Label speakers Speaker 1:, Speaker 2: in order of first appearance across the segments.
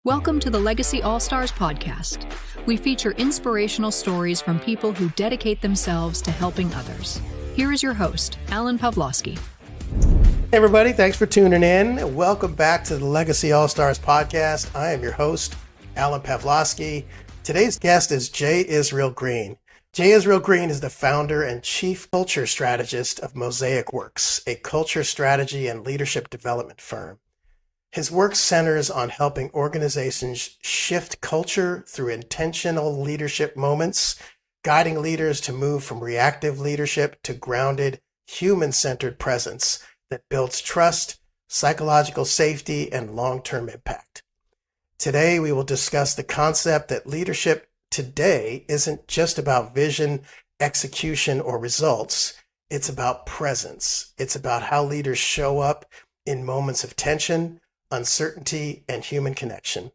Speaker 1: Welcome to the Legacy All-Stars podcast. We feature inspirational stories from people who dedicate themselves to helping others. Here is your host, Alan Pavlosky.
Speaker 2: Hey everybody, thanks for tuning in. Welcome back to the Legacy All-Stars podcast. I am your host, Alan Pavlosky. Today's guest is J. Israel Greene. J. Israel Greene is the founder and chief culture strategist of Mosaic Worx, a culture strategy and leadership development firm. His work centers on helping organizations shift culture through intentional leadership moments, guiding leaders to move from reactive leadership to grounded, human-centered presence that builds trust, psychological safety, and long-term impact. Today, we will discuss the concept that leadership today isn't just about vision, execution, or results. It's about presence. It's about how leaders show up in moments of tension, uncertainty, and human connection.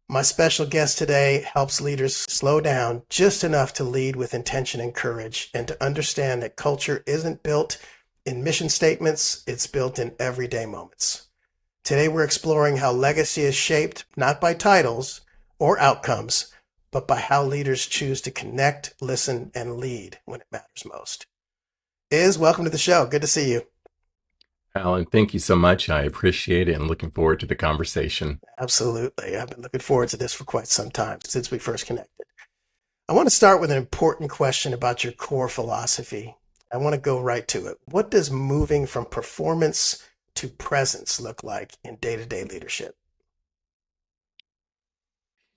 Speaker 2: My special guest today helps leaders slow down just enough to lead with intention and courage, and to understand that culture isn't built in mission statements, it's built in everyday moments. Today we're exploring how legacy is shaped not by titles or outcomes, but by how leaders choose to connect, listen, and lead when it matters most. Welcome to the show. Good to see you.
Speaker 3: Alan, thank you so much. I appreciate it and looking forward to the conversation.
Speaker 2: Absolutely. I've been looking forward to this for quite some time, since we first connected. I want to start with an important question about your core philosophy. I want to go right to it. What does moving from performance to presence look like in day-to-day leadership?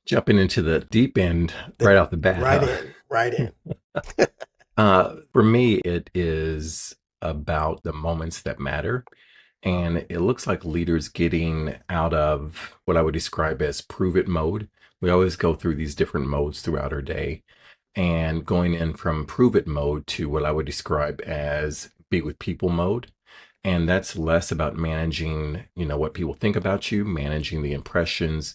Speaker 3: Jumping into the deep end right off the bat.
Speaker 2: Right in.
Speaker 3: For me, it is about the moments that matter. And it looks like leaders getting out of what I would describe as prove it mode. We always go through these different modes throughout our day, and going in from prove it mode to what I would describe as be with people mode. And that's less about managing, what people think about you, managing the impressions,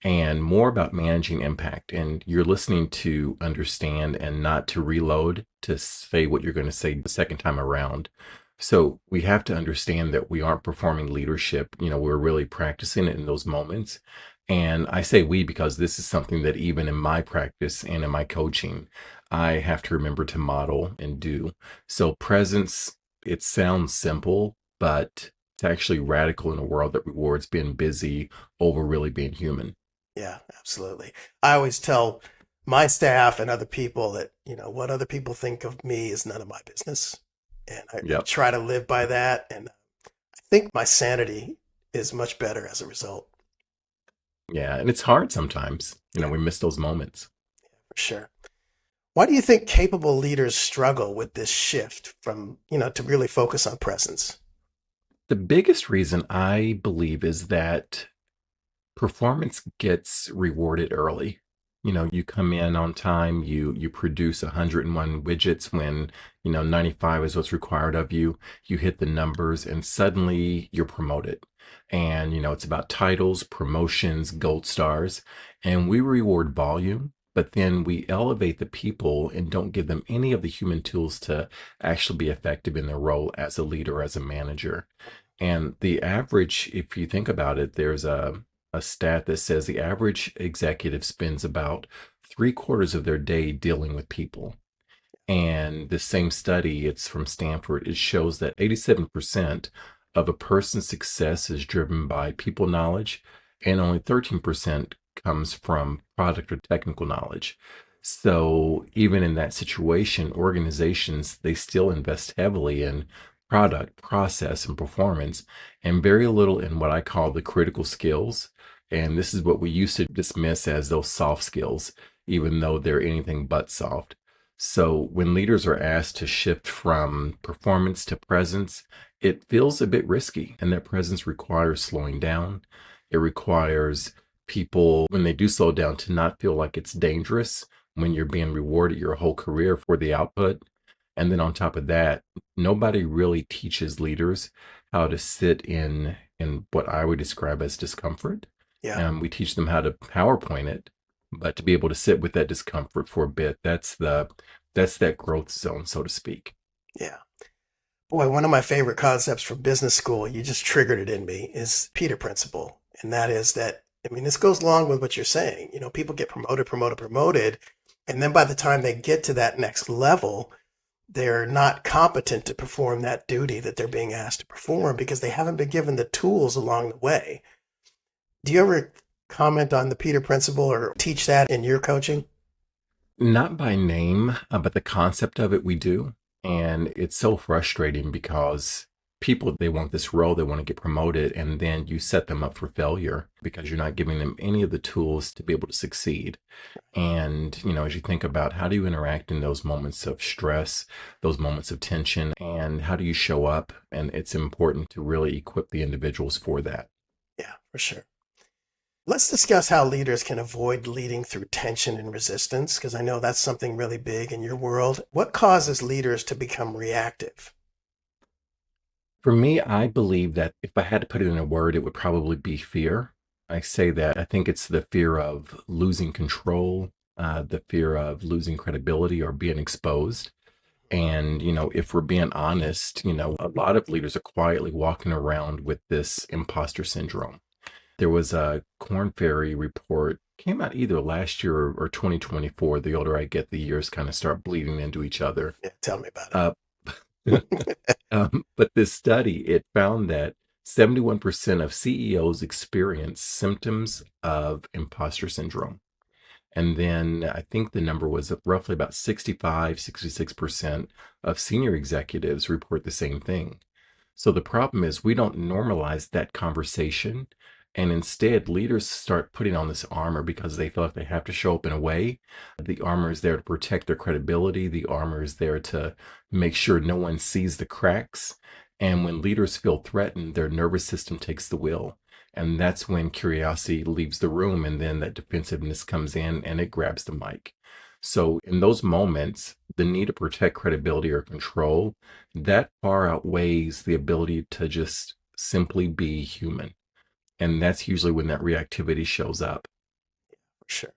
Speaker 3: and more about managing impact. And you're listening to understand and not to reload to say what you're going to say the second time around. So we have to understand that we aren't performing leadership. We're really practicing it in those moments. And I say we because this is something that even in my practice and in my coaching, I have to remember to model and do. So presence, it sounds simple, but it's actually radical in a world that rewards being busy over really being human.
Speaker 2: Yeah, absolutely. I always tell my staff and other people that, what other people think of me is none of my business. And I try to live by that. And I think my sanity is much better as a result.
Speaker 3: Yeah, and it's hard sometimes. We miss those moments.
Speaker 2: Yeah, for sure. Why do you think capable leaders struggle with this shift from, to really focus on presence?
Speaker 3: The biggest reason I believe is that performance gets rewarded early. You come in on time, you produce 101 widgets when, 95 is what's required of you. You hit the numbers and suddenly you're promoted. And, it's about titles, promotions, gold stars, and we reward volume, but then we elevate the people and don't give them any of the human tools to actually be effective in their role as a leader, as a manager. And the average, if you think about it, there's a stat that says the average executive spends about 3/4 of their day dealing with people. And the same study, it's from Stanford, it shows that 87% of a person's success is driven by people knowledge, and only 13% comes from product or technical knowledge. So even in that situation, organizations, they still invest heavily in product, process, and performance, and very little in what I call the critical skills. And this is what we used to dismiss as those soft skills, even though they're anything but soft. So when leaders are asked to shift from performance to presence, it feels a bit risky. And that presence requires slowing down. It requires people, when they do slow down, to not feel like it's dangerous when you're being rewarded your whole career for the output. And then on top of that, nobody really teaches leaders how to sit in what I would describe as discomfort.
Speaker 2: Yeah.
Speaker 3: We teach them how to PowerPoint it, but to be able to sit with that discomfort for a bit, that's that growth zone, so to speak.
Speaker 2: Yeah. Boy, one of my favorite concepts from business school, you just triggered it in me, is Peter principle. And that is that I mean, this goes along with what you're saying. You know, people get promoted, and then by the time they get to that next level, they're not competent to perform that duty that they're being asked to perform because they haven't been given the tools along the way. Do you ever comment on the Peter Principle or teach that in your coaching?
Speaker 3: Not by name, but the concept of it we do. And it's so frustrating because people, they want this role, they want to get promoted, and then you set them up for failure because you're not giving them any of the tools to be able to succeed. And, as you think about how do you interact in those moments of stress, those moments of tension, and how do you show up? And it's important to really equip the individuals for that.
Speaker 2: Yeah, for sure. Let's discuss how leaders can avoid leading through tension and resistance, because I know that's something really big in your world. What causes leaders to become reactive?
Speaker 3: For me, I believe that if I had to put it in a word, it would probably be fear. I say that I think it's the fear of losing control, the fear of losing credibility or being exposed. And, if we're being honest, a lot of leaders are quietly walking around with this imposter syndrome. There was a Corn Ferry report, came out either last year or 2024. The older I get, the years kind of start bleeding into each other.
Speaker 2: Yeah, tell me about
Speaker 3: Uh, but this study, it found that 71% of CEOs experience symptoms of imposter syndrome. And then I think the number was roughly about 65, 66% of senior executives report the same thing. So the problem is we don't normalize that conversation. And instead, leaders start putting on this armor because they feel like they have to show up in a way. The armor is there to protect their credibility. The armor is there to make sure no one sees the cracks. And when leaders feel threatened, their nervous system takes the wheel. And that's when curiosity leaves the room. And then that defensiveness comes in and it grabs the mic. So in those moments, the need to protect credibility or control, that far outweighs the ability to just simply be human. And that's usually when that reactivity shows up.
Speaker 2: for sure.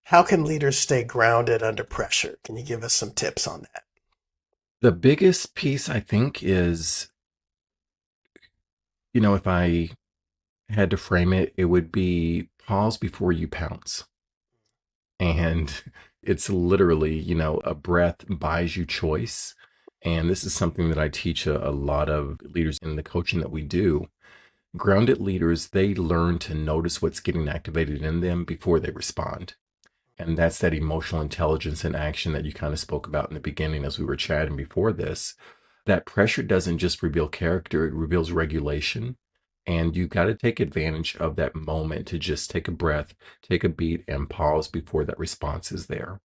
Speaker 2: How can leaders stay grounded under pressure? Can you give us some tips on that?
Speaker 3: The biggest piece, I think, is, if I had to frame it, it would be pause before you pounce. And it's literally, a breath buys you choice. And this is something that I teach a lot of leaders in the coaching that we do. Grounded leaders, they learn to notice what's getting activated in them before they respond. And that's that emotional intelligence in action that you kind of spoke about in the beginning as we were chatting before this. That pressure doesn't just reveal character, it reveals regulation. And you got to take advantage of that moment to just take a breath, take a beat, and pause before that response is there.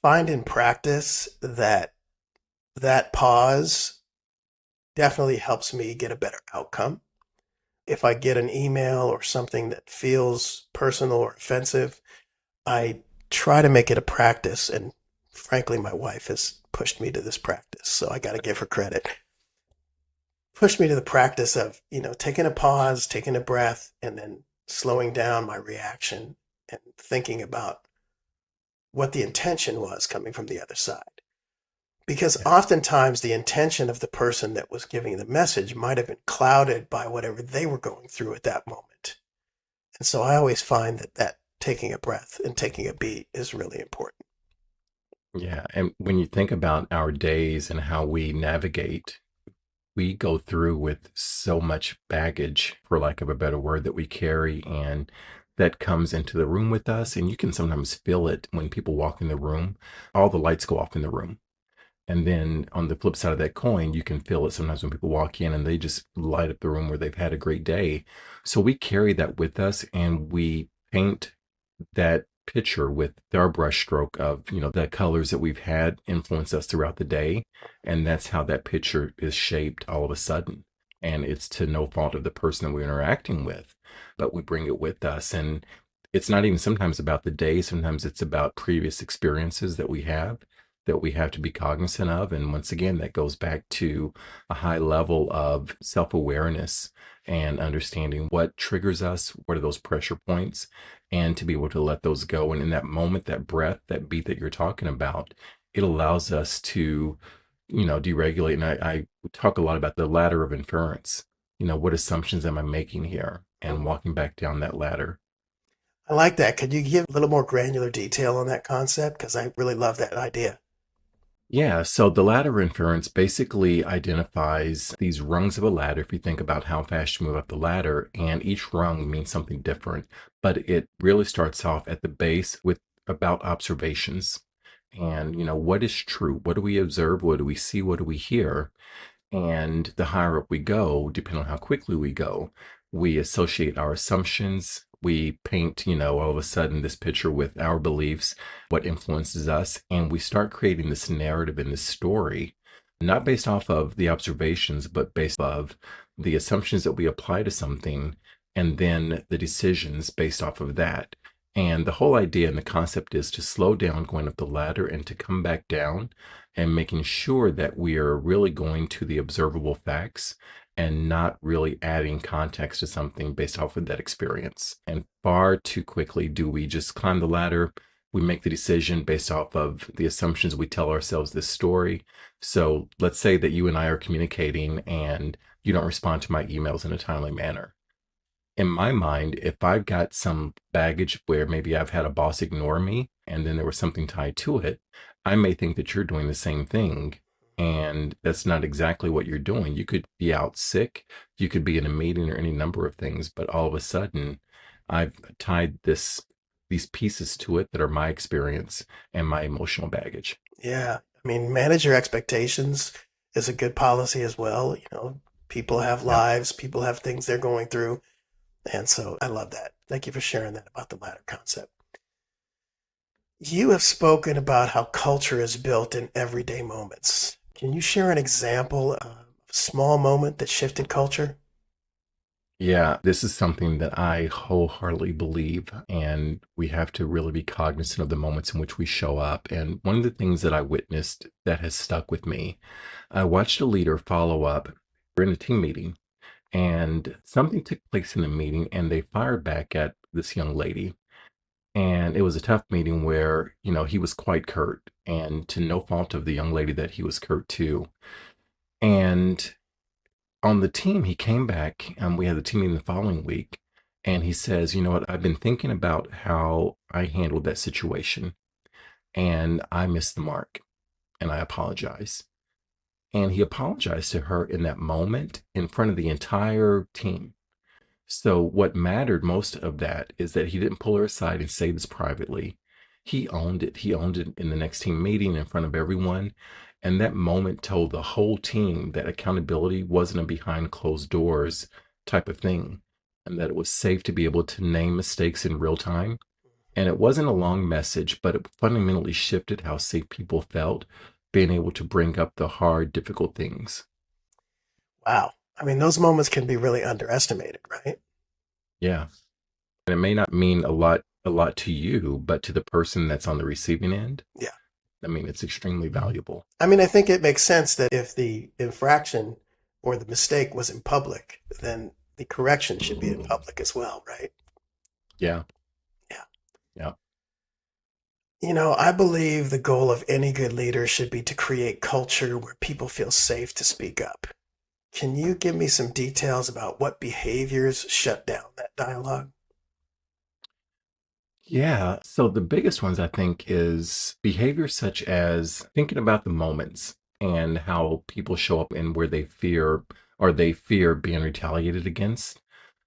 Speaker 2: Find in practice that pause definitely helps me get a better outcome. If I get an email or something that feels personal or offensive, I try to make it a practice. And frankly, my wife has pushed me to this practice, so I got to give her credit. Pushed me to the practice of, taking a pause, taking a breath, and then slowing down my reaction and thinking about what the intention was coming from the other side. Because
Speaker 3: Yeah.
Speaker 2: oftentimes the intention of the person that was giving the message might have been clouded by whatever they were going through at that moment. And so I always find that taking a breath and taking a beat is really important.
Speaker 3: Yeah. And when you think about our days and how we navigate, we go through with so much baggage, for lack of a better word, that we carry and that comes into the room with us. And you can sometimes feel it when people walk in the room, all the lights go off in the room. And then on the flip side of that coin, you can feel it sometimes when people walk in and they just light up the room where they've had a great day. So we carry that with us and we paint that picture with our brush stroke of, the colors that we've had influence us throughout the day. And that's how that picture is shaped all of a sudden. And it's to no fault of the person that we're interacting with, but we bring it with us. And it's not even sometimes about the day. Sometimes it's about previous experiences that we have to be cognizant of. And once again, that goes back to a high level of self-awareness and understanding what triggers us, what are those pressure points, and to be able to let those go. And in that moment, that breath, that beat that you're talking about, it allows us to, deregulate. And I talk a lot about the ladder of inference. What assumptions am I making here? and walking back down that ladder.
Speaker 2: I like that. Could you give a little more granular detail on that concept? Because I really love that idea.
Speaker 3: Yeah, so the ladder inference basically identifies these rungs of a ladder. If you think about how fast you move up the ladder, and each rung means something different, but it really starts off at the base with about observations. And, what is true? What do we observe? What do we see? What do we hear? And the higher up we go, depending on how quickly we go, we associate our assumptions. We paint, all of a sudden this picture with our beliefs, what influences us. And we start creating this narrative and this story, not based off of the observations, but based off the assumptions that we apply to something and then the decisions based off of that. And the whole idea and the concept is to slow down going up the ladder and to come back down and making sure that we are really going to the observable facts and not really adding context to something based off of that experience. And far too quickly do we just climb the ladder. We make the decision based off of the assumptions we tell ourselves this story. So let's say that you and I are communicating and you don't respond to my emails in a timely manner. In my mind, if I've got some baggage where maybe I've had a boss ignore me and then there was something tied to it, I may think that you're doing the same thing. And that's not exactly what you're doing. You could be out sick, you could be in a meeting or any number of things, but all of a sudden I've tied these pieces to it that are my experience and my emotional baggage.
Speaker 2: Yeah. I mean, manage your expectations is a good policy as well. People have
Speaker 3: Yeah.
Speaker 2: lives, people have things they're going through. And so I love that. Thank you for sharing that about the ladder concept. You have spoken about how culture is built in everyday moments. Can you share an example of a small moment that shifted culture?
Speaker 3: Yeah, this is something that I wholeheartedly believe, and we have to really be cognizant of the moments in which we show up. And one of the things that I witnessed that has stuck with me, I watched a leader follow up. We're in a team meeting, and something took place in the meeting, and they fired back at this young lady. And it was a tough meeting where, he was quite curt, and to no fault of the young lady that he was curt to. And on the team, he came back and we had the team meeting the following week. And he says, you know what, I've been thinking about how I handled that situation and I missed the mark and I apologize. And he apologized to her in that moment in front of the entire team. So what mattered most of that is that he didn't pull her aside and say this privately. He owned it. He owned it in the next team meeting in front of everyone. And that moment told the whole team that accountability wasn't a behind closed doors type of thing, and that it was safe to be able to name mistakes in real time. And it wasn't a long message, but it fundamentally shifted how safe people felt, being able to bring up the hard, difficult things.
Speaker 2: Wow. I mean, those moments can be really underestimated, right?
Speaker 3: Yeah. And it may not mean a lot to you, but to the person that's on the receiving end,
Speaker 2: Yeah.
Speaker 3: I mean, it's extremely valuable.
Speaker 2: I mean, I think it makes sense that if the infraction or the mistake was in public, then the correction should be in public as well, right?
Speaker 3: Yeah.
Speaker 2: Yeah.
Speaker 3: Yeah.
Speaker 2: I believe the goal of any good leader should be to create culture where people feel safe to speak up. Can you give me some details about what behaviors shut down that dialogue?
Speaker 3: Yeah. So the biggest ones I think is behavior such as thinking about the moments and how people show up and where they fear being retaliated against.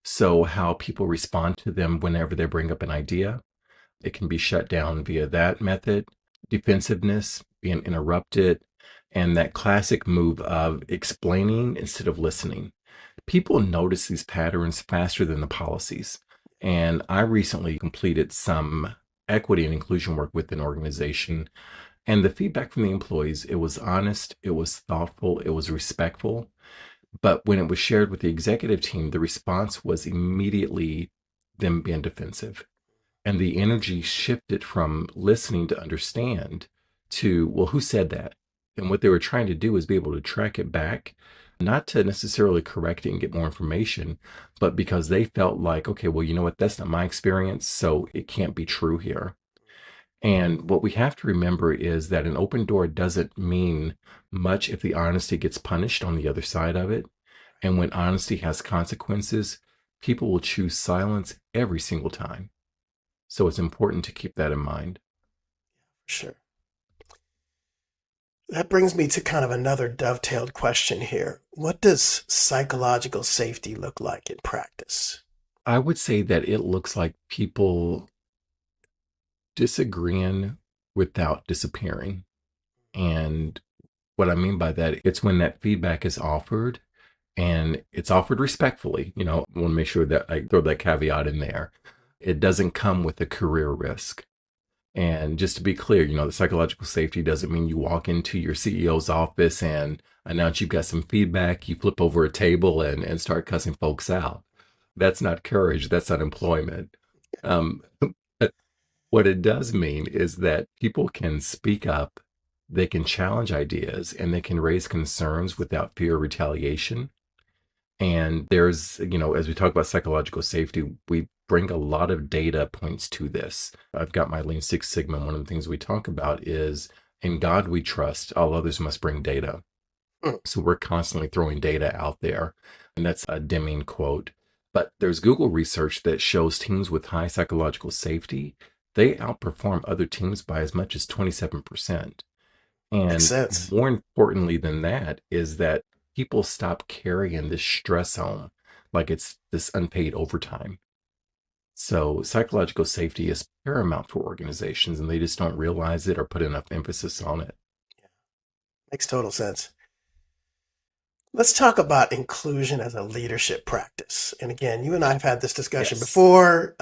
Speaker 3: So how people respond to them whenever they bring up an idea. It can be shut down via that method. Defensiveness, being interrupted, and that classic move of explaining instead of listening. People notice these patterns faster than the policies. And I recently completed some equity and inclusion work with an organization. And the feedback from the employees, it was honest, it was thoughtful, it was respectful. But when it was shared with the executive team, the response was immediately them being defensive. And the energy shifted from listening to understand to, well, who said that? And what they were trying to do is be able to track it back, not to necessarily correct it and get more information, but because they felt like, okay, well, you know what? That's not my experience. So it can't be true here. And what we have to remember is that an open door doesn't mean much if the honesty gets punished on the other side of it. And when honesty has consequences, people will choose silence every single time. So it's important to keep that in mind.
Speaker 2: Sure. That brings me to kind of another dovetailed question here. What does psychological safety look like in practice?
Speaker 3: I would say that it looks like people disagreeing without disappearing. And what I mean by that, it's when that feedback is offered and it's offered respectfully. I want to make sure that I throw that caveat in there. It doesn't come with a career risk. And just to be clear, the psychological safety doesn't mean you walk into your CEO's office and announce you've got some feedback, you flip over a table and start cussing folks out. That's not courage. That's not employment. But what it does mean is that people can speak up, they can challenge ideas, and they can raise concerns without fear of retaliation. And there's, as we talk about psychological safety, we bring a lot of data points to this. I've got my Lean Six Sigma. One of the things we talk about is in God we trust, all others must bring data. So we're constantly throwing data out there. And that's a Deming quote. But there's Google research that shows teams with high psychological safety, they outperform other teams by as much as 27%.
Speaker 2: Makes
Speaker 3: And
Speaker 2: sense.
Speaker 3: more importantly than that is that people stop carrying this stress home like it's this unpaid overtime. So psychological safety is paramount for organizations, and they just don't realize it or put enough emphasis on it.
Speaker 2: Makes total sense. Let's talk about inclusion as a leadership practice. And again, you and I have had this discussion
Speaker 3: Yes.
Speaker 2: before.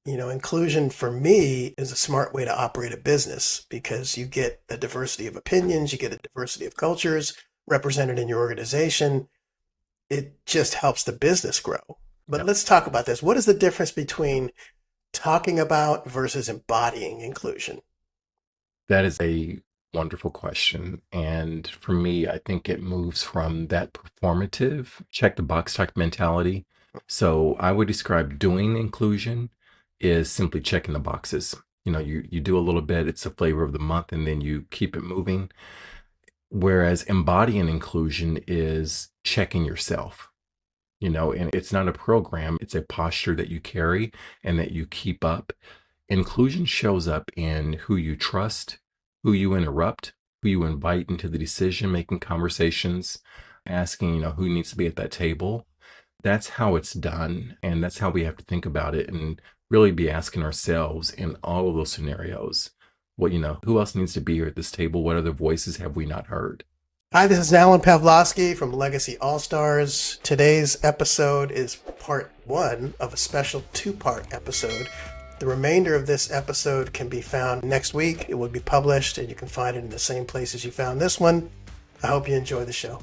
Speaker 2: Inclusion for me is a smart way to operate a business because you get a diversity of opinions, you get a diversity of cultures represented in your organization. It just helps the business grow. But
Speaker 3: Yep.
Speaker 2: let's talk about this. What is the difference between talking about versus embodying inclusion?
Speaker 3: That is a wonderful question. And for me, I think it moves from that performative, check the box type mentality. So I would describe doing inclusion is simply checking the boxes. You do a little bit, it's the flavor of the month, and then you keep it moving. Whereas embodying inclusion is checking yourself. And it's not a program, it's a posture that you carry and that you keep up. Inclusion shows up in who you trust, who you interrupt, who you invite into the decision-making conversations, asking, who needs to be at that table. That's how it's done. And that's how we have to think about it and really be asking ourselves in all of those scenarios, who else needs to be here at this table? What other voices have we not heard?
Speaker 2: Hi, this is Alan Pavlosky from Legacy All-Stars. Today's episode is part one of a special two-part episode. The remainder of this episode can be found next week. It will be published, and you can find it in the same places you found this one. I hope you enjoy the show.